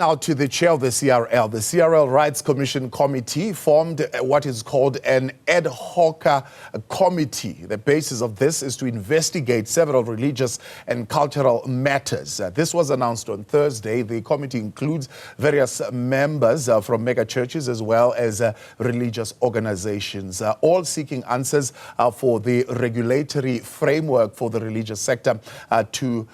Now to the chair of the CRL. The CRL Rights Commission committee formed what is called an ad hoc committee. The basis of this is to investigate several religious and cultural matters. This was announced on Thursday. The committee includes various members from mega churches as well as religious organizations, all seeking answers for the regulatory framework for the religious sector to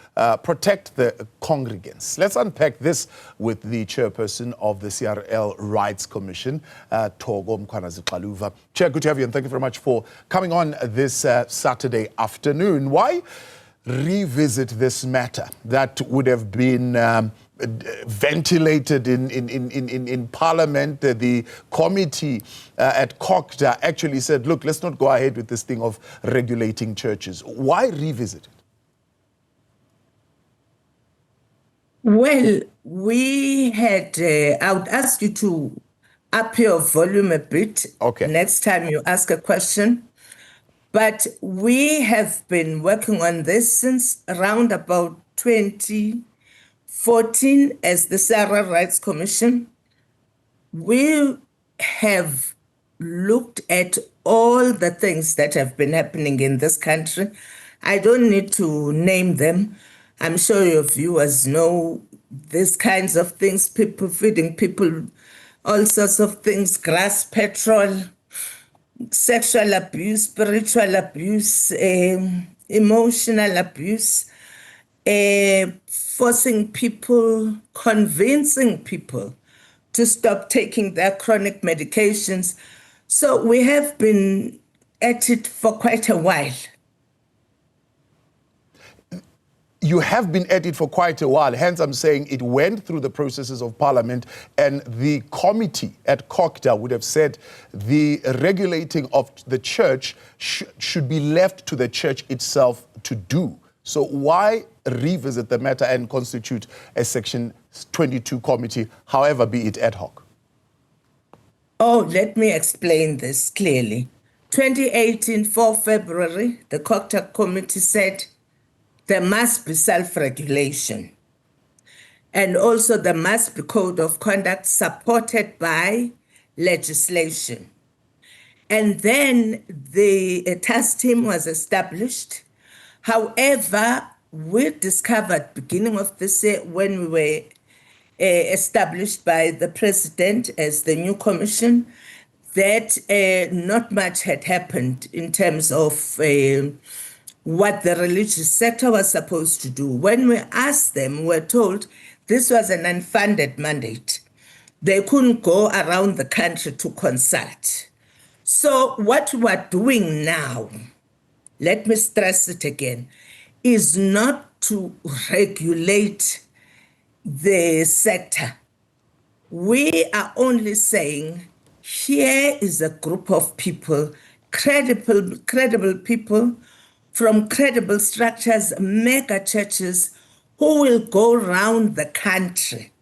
protect the congregants. Let's unpack this with the chairperson of the CRL Rights Commission, Thoko Mkhwanazi-Xaluva. Chair, good to have you, and thank you very much for coming on this Saturday afternoon. Why revisit this matter that would have been ventilated in Parliament? The committee at COCTA actually said, look, let's not go ahead with this thing of regulating churches. Why revisit it? Well, we had, I would ask you to up your volume a bit next time you ask a question. But we have been working on this since around about 2014 as the CRL Rights Commission. We have looked at all the things that have been happening in this country. I don't need to name them. I'm sure your viewers know these kinds of things, people feeding people, all sorts of things, grass, petrol, sexual abuse, spiritual abuse, emotional abuse, forcing people, convincing people to stop taking their chronic medications. So we have been at it for quite a while. You have been at it for quite a while, hence I'm saying it went through the processes of Parliament, and the committee at COCTA would have said the regulating of the church should be left to the church itself to do. So why revisit the matter and constitute a Section 22 committee, however be it ad hoc? Oh, let me explain this clearly. 2018, 4 February, the COCTA committee said, there must be self-regulation. And also there must be code of conduct supported by legislation. And then the task team was established. However, we discovered beginning of this year when we were established by the president as the new commission, that not much had happened in terms of what the religious sector was supposed to do. When we asked them, we were told this was an unfunded mandate. They couldn't go around the country to consult. So what we're doing now, let me stress it again, is not to regulate the sector. We are only saying, here is a group of people, credible people, from credible structures, mega churches, who will go around the country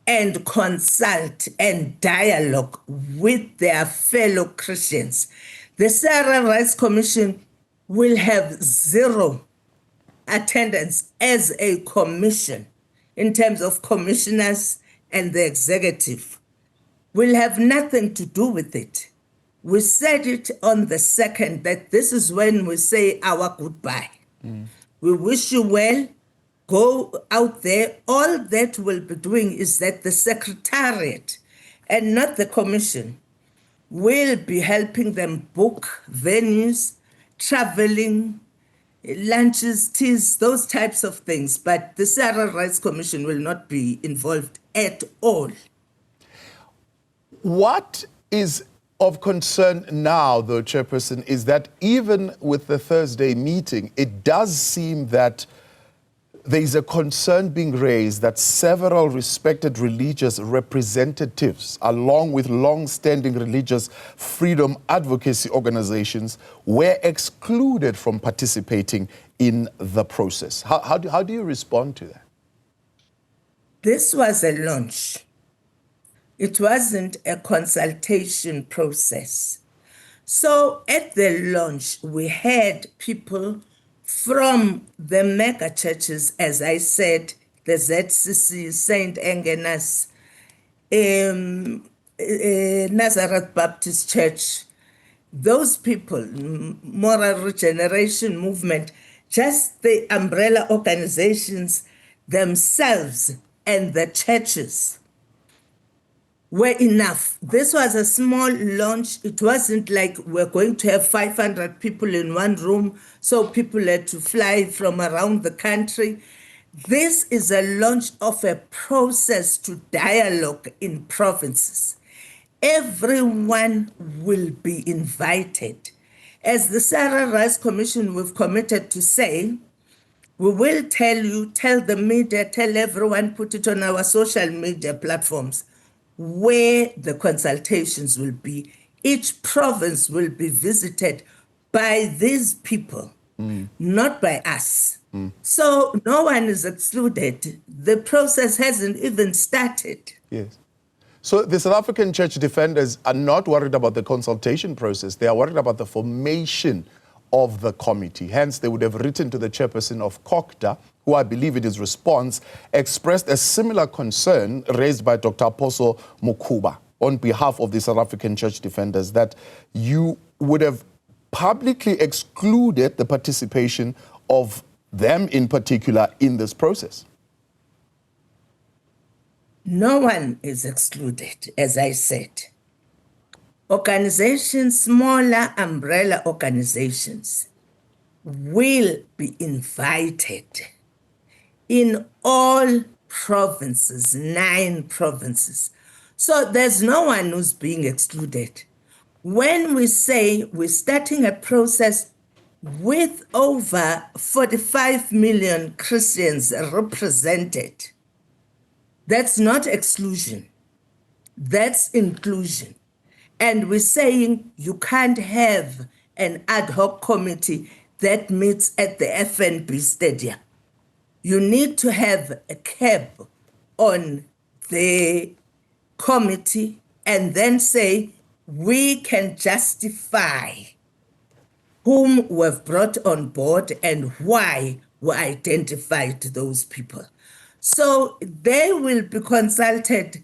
and consult and dialogue with their fellow Christians. The CRL Rights Commission will have zero attendance as a commission in terms of commissioners and the executive. Will have nothing to do with it. We said it on the 2nd that this is when we say our goodbye. We wish you well. Go out there. All that we'll be doing is that the secretariat and not the commission will be helping them book venues, traveling, lunches, teas, those types of things. But the CRL Rights Commission will not be involved at all. What is of concern now, though, Chairperson, is that even with the Thursday meeting, it does seem that there is a concern being raised that several respected religious representatives, along with long-standing religious freedom advocacy organizations, were excluded from participating in the process. How do you respond to that? This was a launch. It wasn't a consultation process. So at the launch, we had people from the mega churches, as I said, the ZCC, St. Agnes, Nazareth Baptist Church, those people, Moral Regeneration Movement, just the umbrella organizations themselves and the churches were enough. This was a small launch. It wasn't like we're going to have 500 people in one room, so people had to fly from around the country. This is a launch of a process to dialogue in provinces. Everyone will be invited. As the CRL Rights Commission, we've committed to say, we will tell you, tell the media, tell everyone, put it on our social media platforms, where the consultations will be. Each province will be visited by these people, not by us. So no one is excluded. The process hasn't even started. Yes. So the South African church defenders are not worried about the consultation process. They are worried about the formation of the committee. Hence, they would have written to the chairperson of COCTA, who I believe in his response expressed a similar concern raised by Dr. Apostle Mukuba on behalf of the South African church defenders, that you would have publicly excluded the participation of them in particular in this process. No one is excluded, as I said. Organizations, smaller umbrella organizations, will be invited in all provinces, 9 provinces. So there's no one who's being excluded. When we say we're starting a process with over 45 million Christians represented, that's not exclusion, that's inclusion. And we're saying you can't have an ad hoc committee that meets at the FNB Stadium. You need to have a cap on the committee and then say, we can justify whom we've brought on board and why we identified those people. So they will be consulted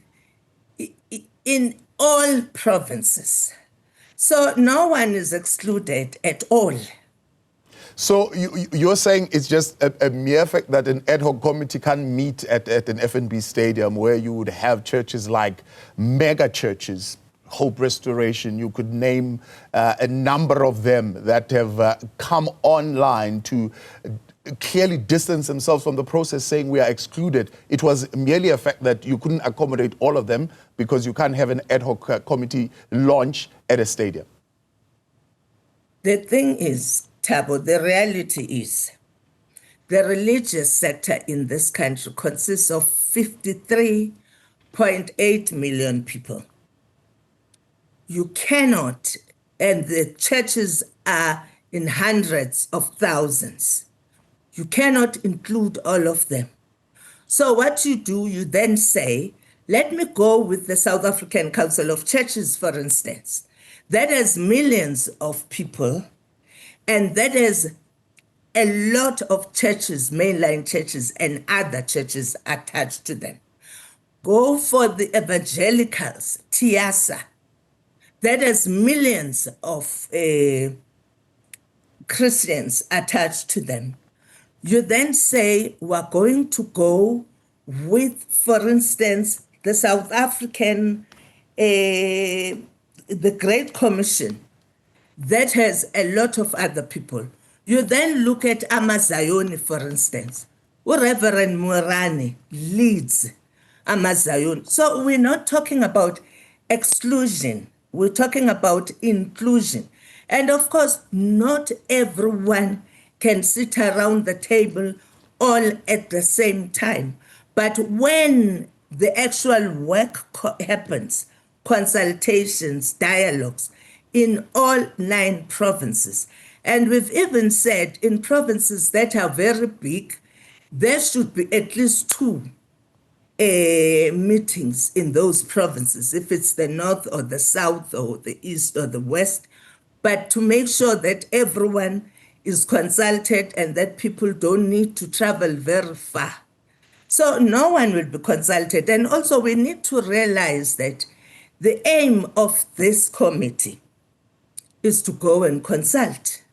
in all provinces. So no one is excluded at all. So you're saying it's just a mere fact that an ad hoc committee can meet at an FNB stadium where you would have churches like mega churches, Hope Restoration, you could name a number of them that have come online to clearly distance themselves from the process, saying we are excluded. It was merely a fact that you couldn't accommodate all of them because you can't have an ad hoc committee launch at a stadium. The thing is, Thabo, the reality is the religious sector in this country consists of 53.8 million people. You cannot, and the churches are in hundreds of thousands. You cannot include all of them. So what you do, you then say, let me go with the South African Council of Churches, for instance. That has millions of people, and that has a lot of churches, mainline churches, and other churches attached to them. Go for the evangelicals, TIASA. That has millions of Christians attached to them. You then say, we're going to go with, for instance, the South African, the Great Commission, that has a lot of other people. You then look at Amazayoni, for instance. Reverend Murani leads Amazayoni. So we're not talking about exclusion. We're talking about inclusion. And of course, not everyone can sit around the table all at the same time. But when the actual work happens, consultations, dialogues, in all 9 provinces, and we've even said in provinces that are very big, there should be at least 2 meetings in those provinces, if it's the north or the south or the east or the west, but to make sure that everyone is consulted and that people don't need to travel very far. So no one will be consulted. And also we need to realize that the aim of this committee is to go and consult.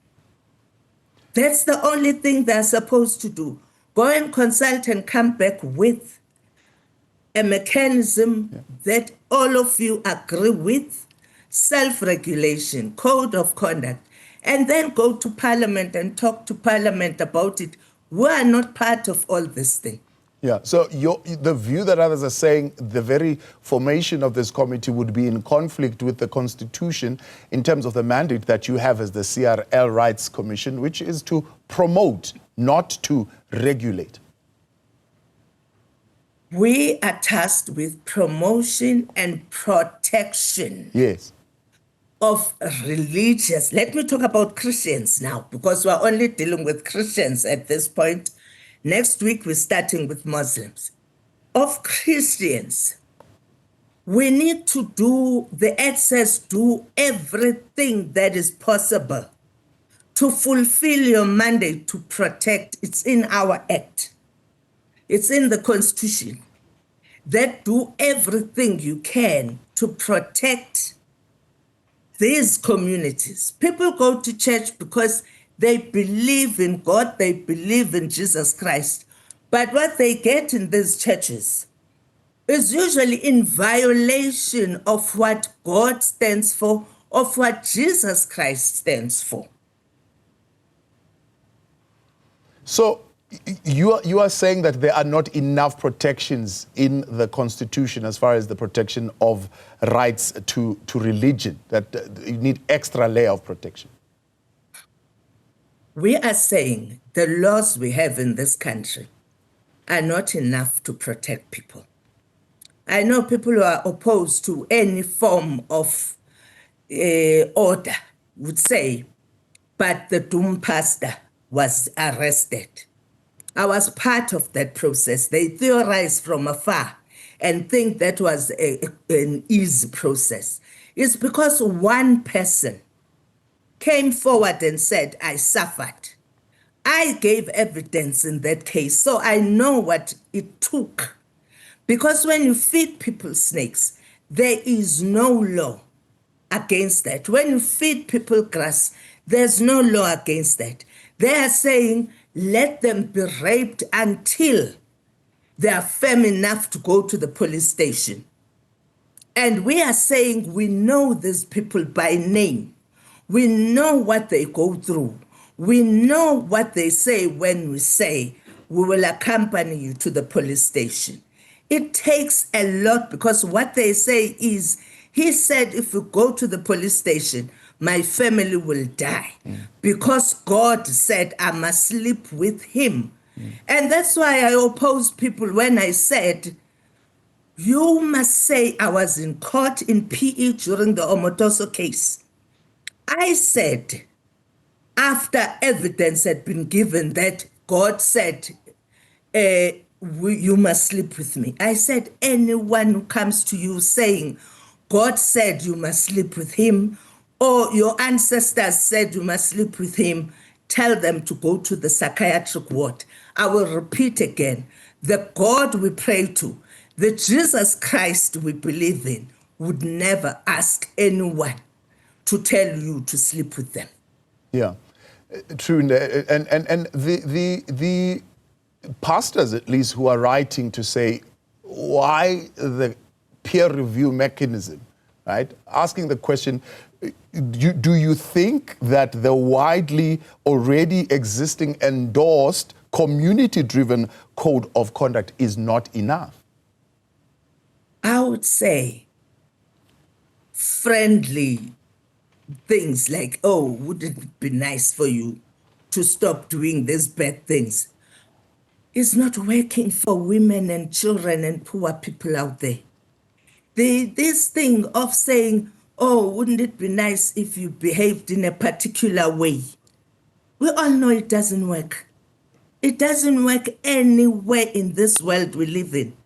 That's the only thing they're supposed to do. Go and consult and come back with a mechanism that all of you agree with, self-regulation, code of conduct, and then go to Parliament and talk to Parliament about it. We are not part of all this thing. Yeah, so the view that others are saying the very formation of this committee would be in conflict with the Constitution in terms of the mandate that you have as the CRL Rights Commission, which is to promote, not to regulate. We are tasked with promotion and protection Yes. of religious. Let me talk about Christians now, because we're only dealing with Christians at this point. Next week, we're starting with Muslims. Of Christians, we need to do everything that is possible to fulfill your mandate to protect. It's in our act. It's in the Constitution. That do everything you can to protect these communities. People go to church because they believe in God, they believe in Jesus Christ. But what they get in these churches is usually in violation of what God stands for, of what Jesus Christ stands for. So you are saying that there are not enough protections in the Constitution as far as the protection of rights to religion, that you need extra layer of protection. We are saying the laws we have in this country are not enough to protect people. I know people who are opposed to any form of order would say, but the Doom pastor was arrested. I was part of that process. They theorize from afar and think that was an easy process. It's because one person came forward and said, I suffered. I gave evidence in that case, so I know what it took. Because when you feed people snakes, there is no law against that. When you feed people grass, there's no law against that. They are saying, let them be raped until they are firm enough to go to the police station. And we are saying we know these people by name. We know what they go through. We know what they say when we say, we will accompany you to the police station. It takes a lot, because what they say is, he said, if you go to the police station, my family will die, because God said I must sleep with him. And that's why I oppose people when I said, you must say I was in court in PE during the Omotoso case. I said, after evidence had been given that God said, you must sleep with me. I said, anyone who comes to you saying, God said you must sleep with him, or your ancestors said you must sleep with him, tell them to go to the psychiatric ward. I will repeat again, the God we pray to, the Jesus Christ we believe in, would never ask anyone to tell you to sleep with them. Yeah, true. And the pastors, at least, who are writing to say why the peer review mechanism, right? Asking the question, do you think that the widely already existing endorsed community-driven code of conduct is not enough? I would say friendly things like, oh, wouldn't it be nice for you to stop doing these bad things, is not working for women and children and poor people out there. This thing of saying, oh, wouldn't it be nice if you behaved in a particular way? We all know it doesn't work. It doesn't work anywhere in this world we live in.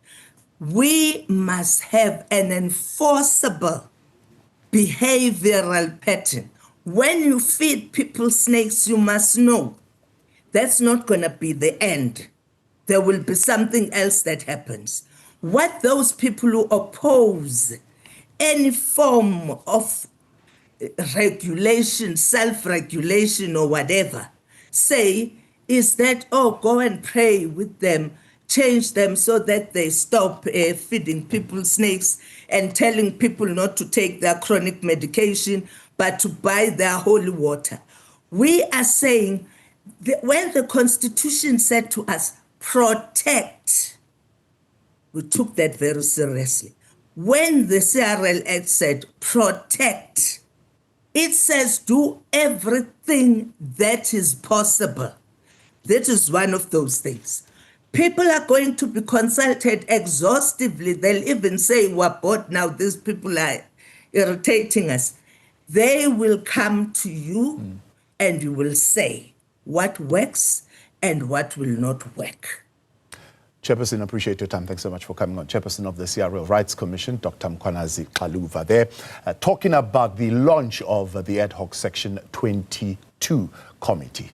We must have an enforceable behavioral pattern. When you feed people snakes, you must know that's not going to be the end. there will be something else that happens. What those people who oppose any form of regulation, self-regulation or whatever, say is that, oh, go and pray with them, change them so that they stop feeding people snakes and telling people not to take their chronic medication, but to buy their holy water. We are saying that when the Constitution said to us, protect, we took that very seriously. When the CRL Act said protect, it says do everything that is possible. That is one of those things. People are going to be consulted exhaustively. They'll even say, we're bored now, these people are irritating us. They will come to you and you will say what works and what will not work. Chairperson, appreciate your time. Thanks so much for coming on. Chairperson of the CRL Rights Commission, Dr. Mkhwanazi-Xaluva there, talking about the launch of the ad hoc Section 22 committee.